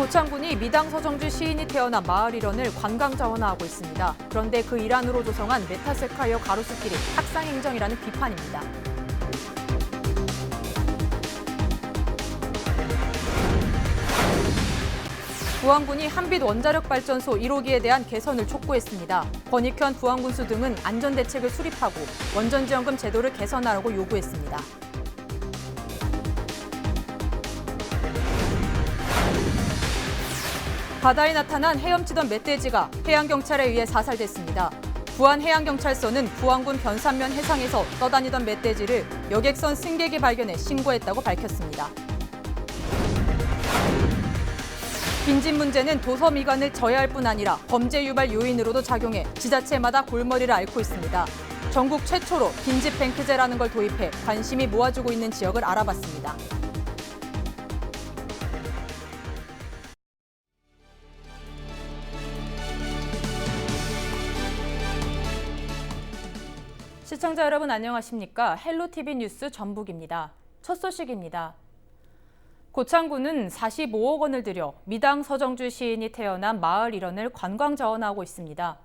고창군이 미당 서정주 시인이 태어난 마을 일원을 관광 자원화하고 있습니다. 그런데 그 일환으로 조성한 메타세콰이어 가로수길이 탁상 행정이라는 비판입니다. 부안군이 한빛 원자력발전소 1호기에 대한 개선을 촉구했습니다. 권익현 부안군수 등은 안전대책을 수립하고 원전지원금 제도를 개선하라고 요구했습니다. 바다에 나타난 헤엄치던 멧돼지가 해양경찰에 의해 사살됐습니다. 부안해양경찰서는 부안군 변산면 해상에서 떠다니던 멧돼지를 여객선 승객이 발견해 신고했다고 밝혔습니다. 빈집 문제는 도서 미관을 저해할 뿐 아니라 범죄 유발 요인으로도 작용해 지자체마다 골머리를 앓고 있습니다. 전국 최초로 빈집 뱅크제라는 걸 도입해 관심이 모아지고 있는 지역을 알아봤습니다. 시청자 여러분 안녕하십니까? 헬로티비 뉴스 전북입니다. 첫 소식입니다. 고창군은 45억 원을 들여 미당 서정주 시인이 태어난 마을 일원을 관광 자원화하고 있습니다.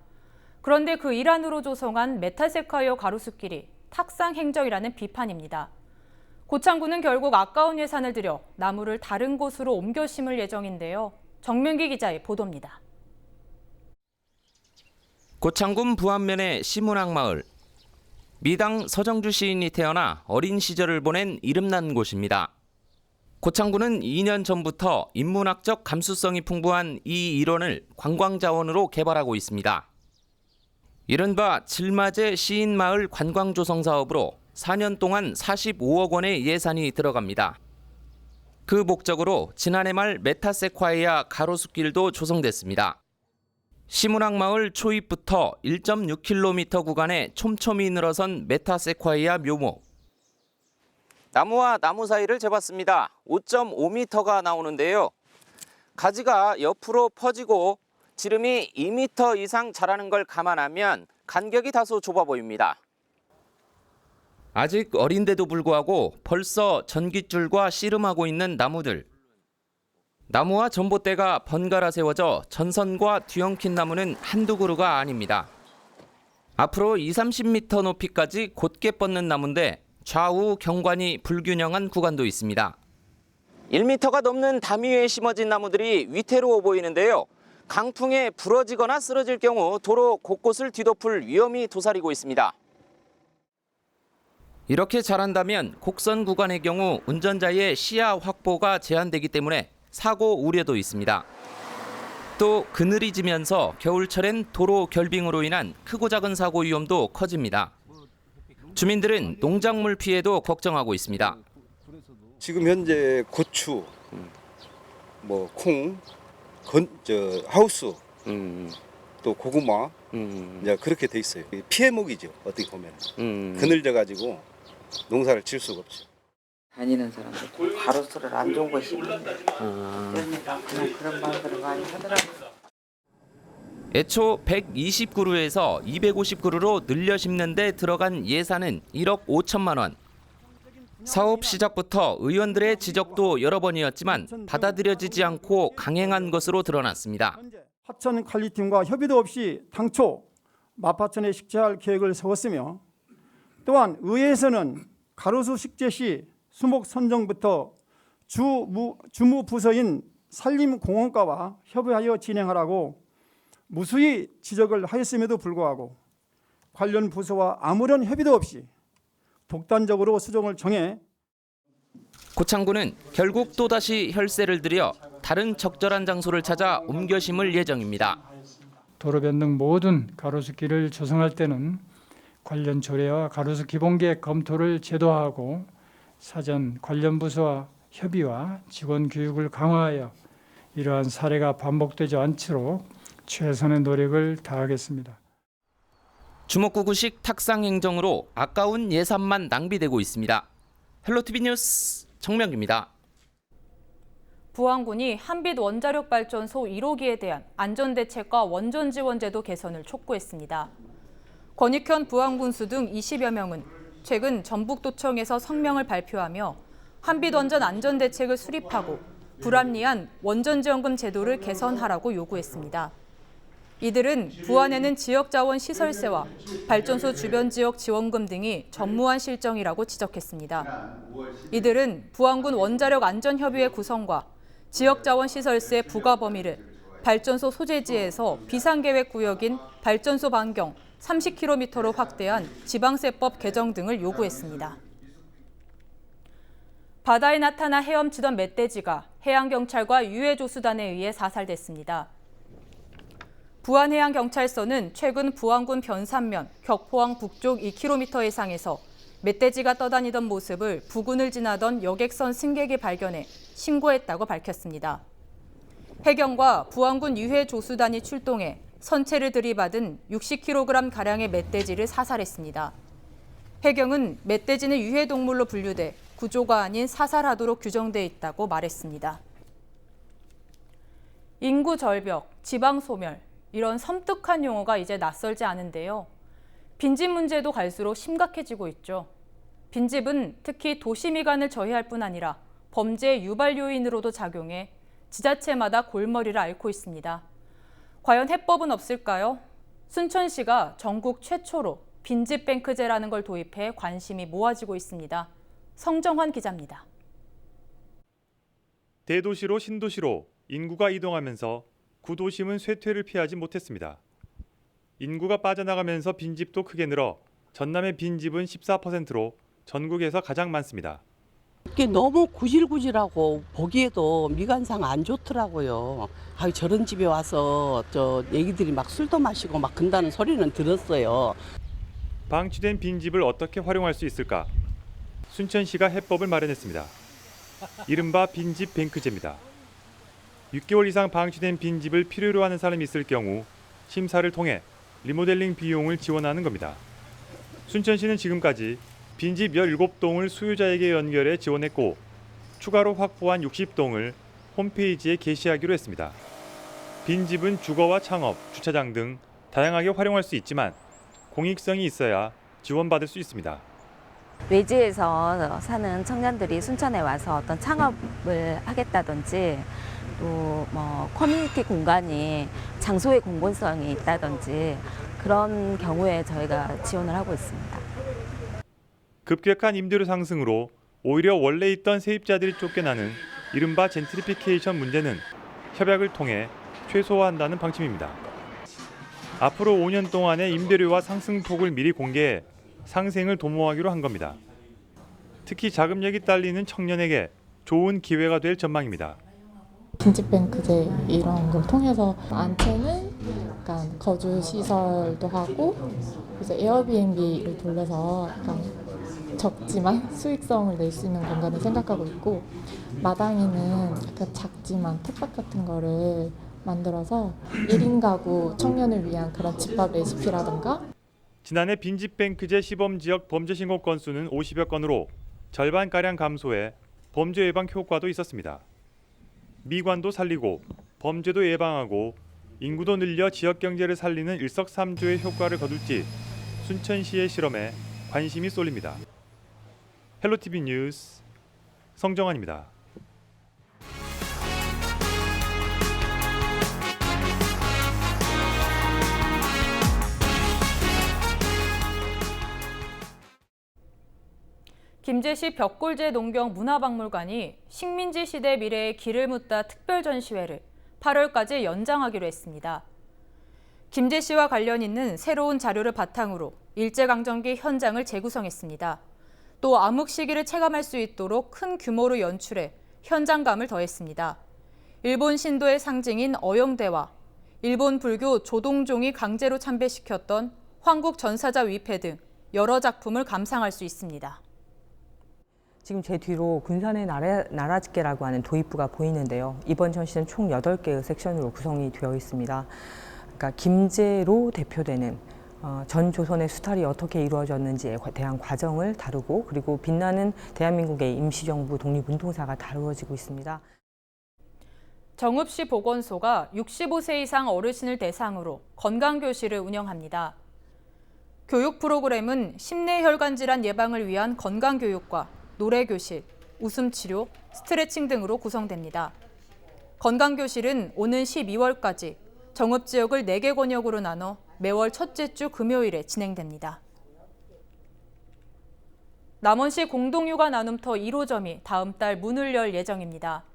그런데 그 일환으로 조성한 메타세콰이어 가로수길이 탁상 행정이라는 비판입니다. 고창군은 결국 아까운 예산을 들여 나무를 다른 곳으로 옮겨 심을 예정인데요. 정명기 기자의 보도입니다. 고창군 부안면의 시문항마을. 미당 서정주 시인이 태어나 어린 시절을 보낸 이름난 곳입니다. 고창군은 2년 전부터 인문학적 감수성이 풍부한 이 일원을 관광자원으로 개발하고 있습니다. 이른바 질맞의 시인마을 관광조성 사업으로 4년 동안 45억 원의 예산이 들어갑니다. 그 목적으로 지난해 말 메타세콰이아 가로수길도 조성됐습니다. 시문항마을 초입부터 1.6km 구간에 촘촘히 늘어선 메타세콰이아 묘목. 나무와 나무 사이를 재봤습니다. 5.5m가 나오는데요. 가지가 옆으로 퍼지고 지름이 2m 이상 자라는 걸 감안하면 간격이 다소 좁아 보입니다. 아직 어린데도 불구하고 벌써 전깃줄과 씨름하고 있는 나무들. 나무와 전봇대가 번갈아 세워져 전선과 뒤엉킨 나무는 한두 그루가 아닙니다. 앞으로 20-30m 높이까지 곧게 뻗는 나무인데 좌우 경관이 불균형한 구간도 있습니다. 1m가 넘는 담 위에 심어진 나무들이 위태로워 보이는데요. 강풍에 부러지거나 쓰러질 경우 도로 곳곳을 뒤덮을 위험이 도사리고 있습니다. 이렇게 자란다면 곡선 구간의 경우 운전자의 시야 확보가 제한되기 때문에 사고 우려도 있습니다. 또 그늘이 지면서 겨울철엔 도로 결빙으로 인한 크고 작은 사고 위험도 커집니다. 주민들은 농작물 피해도 걱정하고 있습니다. 지금 현재 고추, 콩, 하우스, 또 고구마, 이제 그렇게 돼 있어요. 피해목이죠, 어떻게 보면. 그늘져 가지고 농사를 지을 수가 없죠. 다니는 사람들 가로수를 안 좋은 거 심는데 그러니까 그냥 그런 말들을 많이 하더라고요. 애초 120그루에서 250그루로 늘려 심는 데 들어간 예산은 1억 5천만 원. 사업 시작부터 의원들의 지적도 여러 번이었지만 받아들여지지 않고 강행한 것으로 드러났습니다. 하천 관리팀과 협의도 없이 당초 마파천에 식재할 계획을 세웠으며 또한 의회에서는 가로수 식재 시 수목 선정부터 주무 부서인 산림공원과와 협의하여 진행하라고 무수히 지적을 하였음에도 불구하고 관련 부서와 아무런 협의도 없이 독단적으로 수정을 정해 고창군은 결국 또다시 혈세를 들여 다른 적절한 장소를 찾아 옮겨 심을 예정입니다. 도로 변등 모든 가로수길을 조성할 때는 관련 조례와 가로수 기본계획 검토를 제도화하고 사전 관련 부서와 협의와 직원 교육을 강화하여 이러한 사례가 반복되지 않도록 최선의 노력을 다하겠습니다. 주먹구구식 탁상 행정으로 아까운 예산만 낭비되고 있습니다. 헬로티비 뉴스 정명기입니다. 부안군이 한빛 원자력발전소 1호기에 대한 안전대책과 원전지원제도 개선을 촉구했습니다. 권익현 부안군수 등 20여 명은 최근 전북도청에서 성명을 발표하며 한빛 원전 안전대책을 수립하고 불합리한 원전지원금 제도를 개선하라고 요구했습니다. 이들은 부안에는 지역자원 시설세와 발전소 주변 지역 지원금 등이 전무한 실정이라고 지적했습니다. 이들은 부안군 원자력 안전협의회 구성과 지역자원 시설세 부과 범위를 발전소 소재지에서 비상계획 구역인 발전소 반경 30km로 확대한 지방세법 개정 등을 요구했습니다. 바다에 나타나 헤엄치던 멧돼지가 해양경찰과 유해조수단에 의해 사살됐습니다. 부안해양경찰서는 최근 부안군 변산면 격포항 북쪽 2km 해상에서 멧돼지가 떠다니던 모습을 부근을 지나던 여객선 승객이 발견해 신고했다고 밝혔습니다. 해경과 부안군 유해조수단이 출동해 선체를 들이받은 60kg가량의 멧돼지를 사살했습니다. 해경은 멧돼지는 유해동물로 분류돼 구조가 아닌 사살하도록 규정돼 있다고 말했습니다. 인구 절벽, 지방 소멸, 이런 섬뜩한 용어가 이제 낯설지 않은데요. 빈집 문제도 갈수록 심각해지고 있죠. 빈집은 특히 도시 미관을 저해할 뿐 아니라 범죄 유발 요인으로도 작용해 지자체마다 골머리를 앓고 있습니다. 과연 해법은 없을까요? 순천시가 전국 최초로 빈집뱅크제라는 걸 도입해 관심이 모아지고 있습니다. 성정환 기자입니다. 대도시로 신도시로 인구가 이동하면서 구도심은 쇠퇴를 피하지 못했습니다. 인구가 빠져나가면서 빈집도 크게 늘어 전남의 빈집은 14%로 전국에서 가장 많습니다. 이게 너무 구질구질하고 보기에도 미관상 안 좋더라고요. 저런 집에 와서 애기들이 막 술도 마시고 막 그런다는 소리는 들었어요. 방치된 빈집을 어떻게 활용할 수 있을까? 순천시가 해법을 마련했습니다. 이른바 빈집 뱅크제입니다. 6개월 이상 방치된 빈집을 필요로 하는 사람이 있을 경우 심사를 통해 리모델링 비용을 지원하는 겁니다. 순천시는 지금까지 빈집 17동을 수요자에게 연결해 지원했고 추가로 확보한 60동을 홈페이지에 게시하기로 했습니다. 빈집은 주거와 창업, 주차장 등 다양하게 활용할 수 있지만 공익성이 있어야 지원받을 수 있습니다. 외지에서 사는 청년들이 순천에 와서 어떤 창업을 하겠다든지 또 뭐 커뮤니티 공간이 장소의 공공성이 있다든지 그런 경우에 저희가 지원을 하고 있습니다. 급격한 임대료 상승으로 오히려 원래 있던 세입자들이 쫓겨나는 이른바 젠트리피케이션 문제는 협약을 통해 최소화한다는 방침입니다. 앞으로 5년 동안의 임대료와 상승폭을 미리 공개해 상생을 도모하기로 한 겁니다. 특히 자금력이 딸리는 청년에게 좋은 기회가 될 전망입니다. 빈집뱅크제 이런 걸 통해서 안채는 약간 거주 시설도 하고 이제 에어비앤비를 돌려서 약간 적지만 수익성을 낼 수 있는 공간을 생각하고 있고 마당에는 약간 작지만 텃밭 같은 거를 만들어서 1인 가구 청년을 위한 그런 집밥 레시피라든가 지난해 빈집뱅크제 시범지역 범죄 신고 건수는 50여 건으로 절반가량 감소해 범죄 예방 효과도 있었습니다. 미관도 살리고 범죄도 예방하고 인구도 늘려 지역 경제를 살리는 일석삼조의 효과를 거둘지 순천시의 실험에 관심이 쏠립니다. 헬로티비 뉴스 성정환입니다. 김제시 벽골제 농경 문화박물관이 식민지 시대 미래의 길을 묻다 특별 전시회를 8월까지 연장하기로 했습니다. 김제시와 관련 있는 새로운 자료를 바탕으로 일제강점기 현장을 재구성했습니다. 또 암흑 시기를 체감할 수 있도록 큰 규모로 연출해 현장감을 더했습니다. 일본 신도의 상징인 어영대와 일본 불교 조동종이 강제로 참배시켰던 황국 전사자 위패 등 여러 작품을 감상할 수 있습니다. 지금 제 뒤로 군산의 나라집게라고 하는 도입부가 보이는데요. 이번 전시는 총 8개의 섹션으로 구성이 되어 있습니다. 그러니까 김제로 대표되는 전 조선의 수탈이 어떻게 이루어졌는지에 대한 과정을 다루고 그리고 빛나는 대한민국의 임시정부 독립운동사가 다루어지고 있습니다. 정읍시 보건소가 65세 이상 어르신을 대상으로 건강교실을 운영합니다. 교육 프로그램은 심내혈관 질환 예방을 위한 건강교육과 노래교실, 웃음치료, 스트레칭 등으로 구성됩니다. 건강교실은 오는 12월까지 정읍지역을 4개 권역으로 나눠 매월 첫째 주 금요일에 진행됩니다. 남원시 공동육아 나눔터 1호점이 다음 달 문을 열 예정입니다.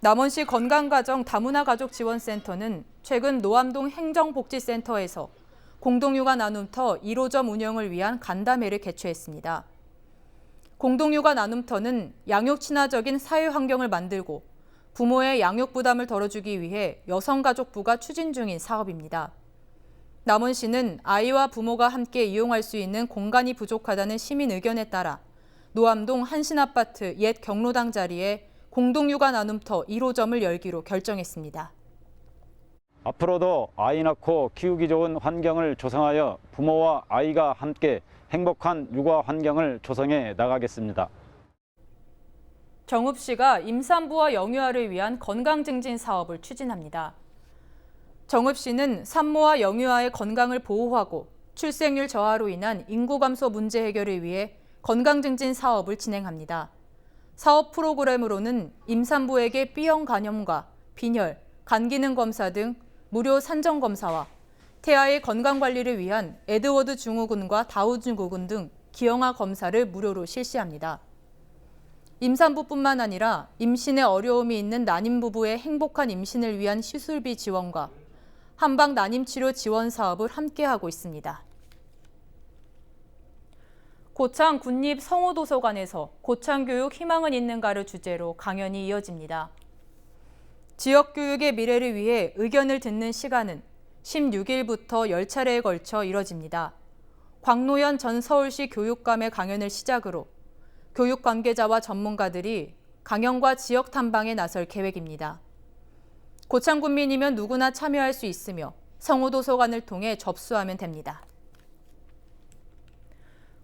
남원시 건강가정 다문화가족지원센터는 최근 노암동 행정복지센터에서 공동육아 나눔터 1호점 운영을 위한 간담회를 개최했습니다. 공동육아 나눔터는 양육 친화적인 사회 환경을 만들고 부모의 양육 부담을 덜어주기 위해 여성가족부가 추진 중인 사업입니다. 남원시는 아이와 부모가 함께 이용할 수 있는 공간이 부족하다는 시민 의견에 따라 노암동 한신아파트 옛 경로당 자리에 공동육아 나눔터 1호점을 열기로 결정했습니다. 앞으로도 아이 낳고 키우기 좋은 환경을 조성하여 부모와 아이가 함께 행복한 육아 환경을 조성해 나가겠습니다. 정읍시가 임산부와 영유아를 위한 건강증진 사업을 추진합니다. 정읍시는 산모와 영유아의 건강을 보호하고 출생률 저하로 인한 인구 감소 문제 해결을 위해 건강증진 사업을 진행합니다. 사업 프로그램으로는 임산부에게 B형 간염과 빈혈, 간기능 검사 등 무료 산정 검사와 태아의 건강 관리를 위한 에드워드 증후군과 다운 증후군 등 기형아 검사를 무료로 실시합니다. 임산부뿐만 아니라 임신에 어려움이 있는 난임 부부의 행복한 임신을 위한 시술비 지원과 한방 난임치료 지원 사업을 함께하고 있습니다. 고창 군립 성호도서관에서 고창교육 희망은 있는가를 주제로 강연이 이어집니다. 지역교육의 미래를 위해 의견을 듣는 시간은 16일부터 10차례에 걸쳐 이뤄집니다. 광노현 전 서울시 교육감의 강연을 시작으로 교육 관계자와 전문가들이 강연과 지역 탐방에 나설 계획입니다. 고창 군민이면 누구나 참여할 수 있으며 성호도서관을 통해 접수하면 됩니다.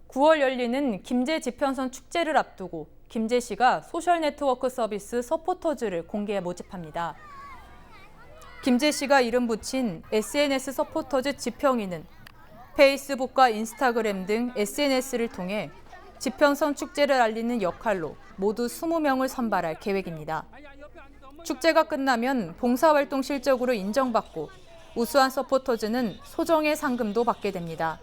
9월 열리는 김제 지평선 축제를 앞두고 김제시가 소셜네트워크 서비스 서포터즈를 공개 모집합니다. 김제시가 이름 붙인 SNS 서포터즈 지평이는 페이스북과 인스타그램 등 SNS를 통해 지평선 축제를 알리는 역할로 모두 20명을 선발할 계획입니다. 축제가 끝나면 봉사활동 실적으로 인정받고 우수한 서포터즈는 소정의 상금도 받게 됩니다.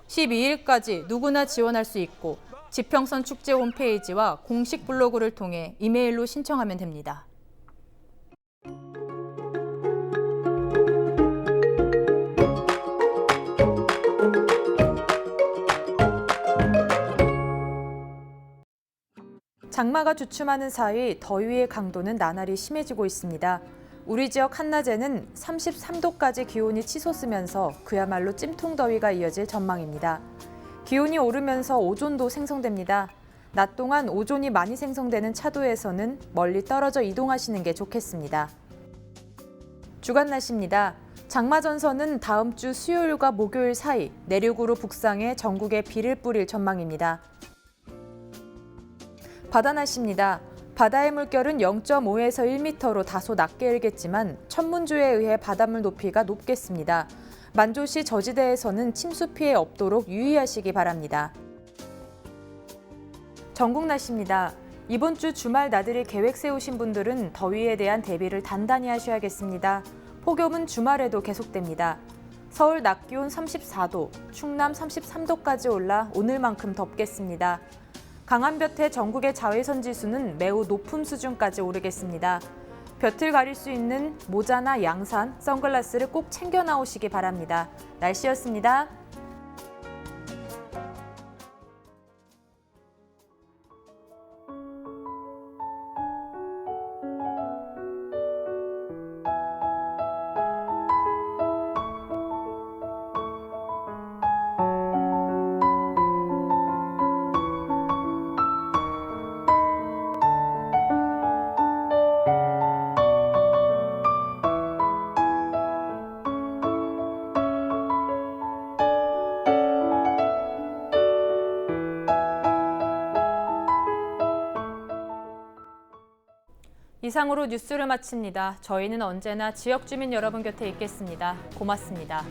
12일까지 누구나 지원할 수 있고 지평선 축제 홈페이지와 공식 블로그를 통해 이메일로 신청하면 됩니다. 장마가 주춤하는 사이 더위의 강도는 나날이 심해지고 있습니다. 우리 지역 한낮에는 33도까지 기온이 치솟으면서 그야말로 찜통더위가 이어질 전망입니다. 기온이 오르면서 오존도 생성됩니다. 낮 동안 오존이 많이 생성되는 차도에서는 멀리 떨어져 이동하시는 게 좋겠습니다. 주간 날씨입니다. 장마 전선은 다음 주 수요일과 목요일 사이 내륙으로 북상해 전국에 비를 뿌릴 전망입니다. 바다 날씨입니다. 바다의 물결은 0.5에서 1m로 다소 낮게 일겠지만 천문주에 의해 바닷물 높이가 높겠습니다. 만조시 저지대에서는 침수 피해 없도록 유의하시기 바랍니다. 전국 날씨입니다. 이번 주 주말 나들이 계획 세우신 분들은 더위에 대한 대비를 단단히 하셔야겠습니다. 폭염은 주말에도 계속됩니다. 서울 낮 기온 34도, 충남 33도까지 올라 오늘만큼 덥겠습니다. 강한 볕에 전국의 자외선 지수는 매우 높은 수준까지 오르겠습니다. 볕을 가릴 수 있는 모자나 양산, 선글라스를 꼭 챙겨 나오시기 바랍니다. 날씨였습니다. 이상으로 뉴스를 마칩니다. 저희는 언제나 지역 주민 여러분 곁에 있겠습니다. 고맙습니다.